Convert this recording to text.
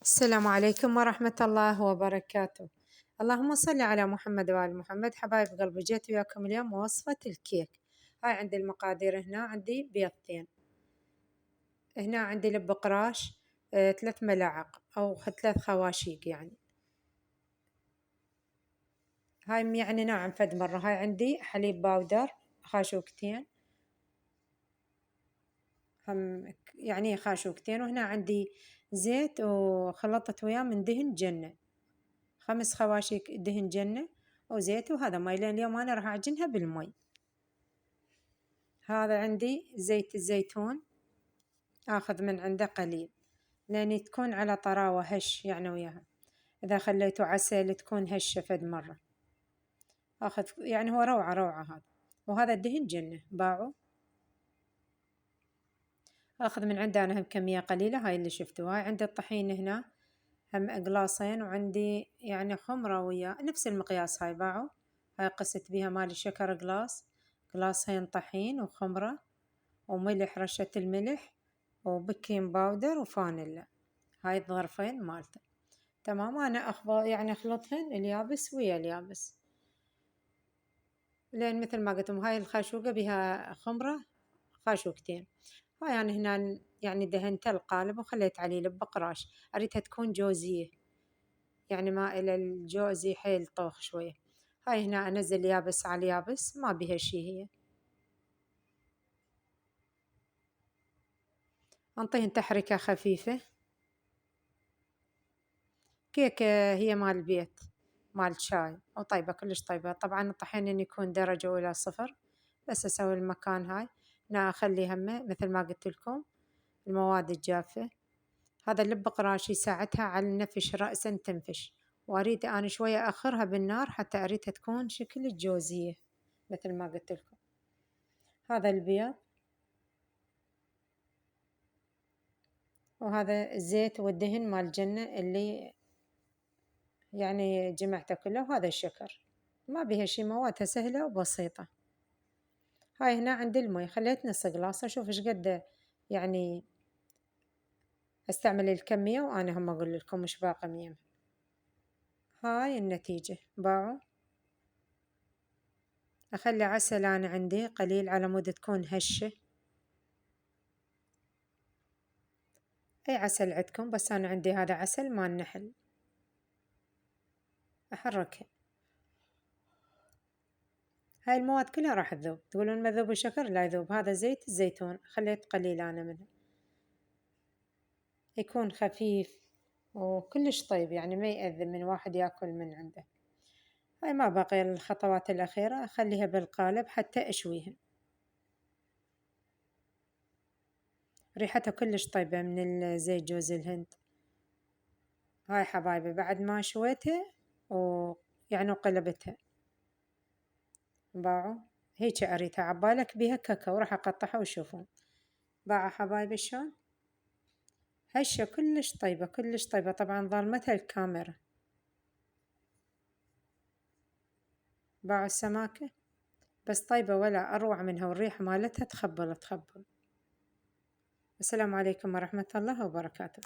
السلام عليكم ورحمة الله وبركاته. اللهم صل على محمد وآل محمد. حبايب قلبي، جيت وياكم اليوم وصفة الكيك. هاي عندي المقادير. هنا عندي بيضتين، هنا عندي لب قراش 3 ملاعق أو 3 خواشيق يعني. هاي يعني ناعم فد مرة. هاي عندي حليب باودر خاشوقتين، هم يعني خاشوقتين. وهنا عندي زيت وخلطت وياه من دهن جنة، 5 خواشيق دهن جنة وزيت، وهذا مي، لأن اليوم أنا راح أعجنها بالمي. هذا عندي زيت الزيتون، آخذ من عنده قليل لأن تكون على طراوة هش يعني وياها. إذا خليته عسل تكون هشة فد مرة. آخذ يعني هو روعة روعة هذا. وهذا الدهن جنة باعه، آخذ من عنده أنا هم كمية قليلة. هاي اللي شفتوها. هاي عندي الطحين هنا هم قلاصين، وعندي يعني خمرة وياه نفس المقياس. هاي باعوا. هاي قست بيها مالي شكر قلاص، قلاصين طحين وخمرة وملح، رشة الملح وبيكنج باودر وفانيلا. هاي الظرفين مالته. تمام. أنا يعني أخلطهن اليابس ويا اليابس، لأن مثل ما قلتم هاي الخاشوقة بها خمرة خاشوقتين. هاي أنا هنا يعني دهنت القالب وخليت عليه لب قراش، أريدها تكون جوزية يعني ما إلى الجوزي حيل طوخ شوية. هاي هنا أنزل يابس على يابس، ما بيها شي. هي أنطيهن تحركة خفيفة. كيكة هي مال البيت، مال شاي وطيبة كلش طيبة. طبعا الطحين إن يكون درجة أولى 0، بس أسوي المكان هاي. أنا أخلي همه مثل ما قلت لكم المواد الجافة. هذا اللب قراش يساعدها على النفش، رأسا تنفش. وأريد أنا شوية أخرها بالنار حتى أريدها تكون شكل الجوزية مثل ما قلت لكم. هذا البيض، وهذا الزيت والدهن مال الجنة اللي يعني جمعته كله، وهذا الشكر. ما بيها شي، موادها سهلة وبسيطة. هاي هنا عندي المي، خليت نص قلاص. أشوف إيش قد يعني أستعمل الكمية، وأنا هم أقول لكم إيش باقي مية. هاي النتيجة باعوا. أخلي عسل أنا عندي قليل على مود تكون هشة. أي عسل عندكم، بس أنا عندي هذا عسل مال النحل. أحركها. هاي المواد كلها راح تذوب. تقولون ما ذوب الشكر؟ لا يذوب. هذا زيت الزيتون خليت قليل أنا منه، يكون خفيف وكلش طيب يعني ما يأذي من واحد ياكل من عنده. هاي ما بقي الخطوات الأخيرة، أخليها بالقالب حتى أشويها. ريحتها كلش طيبة من زيت جوز الهند. هاي حبايبي بعد ما شويتها ويعني وقلبتها باعوا. هيك أريدها عبالك بيها كاكاو، راح أقطعها وشوفون. باعوا حبايبي شلون هشة كلش طيبة كلش طيبة. طبعا ظلمتها الكاميرا. باعوا السماكة بس طيبة ولا أروع منها، والريحة مالتها تخبل تخبل. السلام عليكم ورحمة الله وبركاته.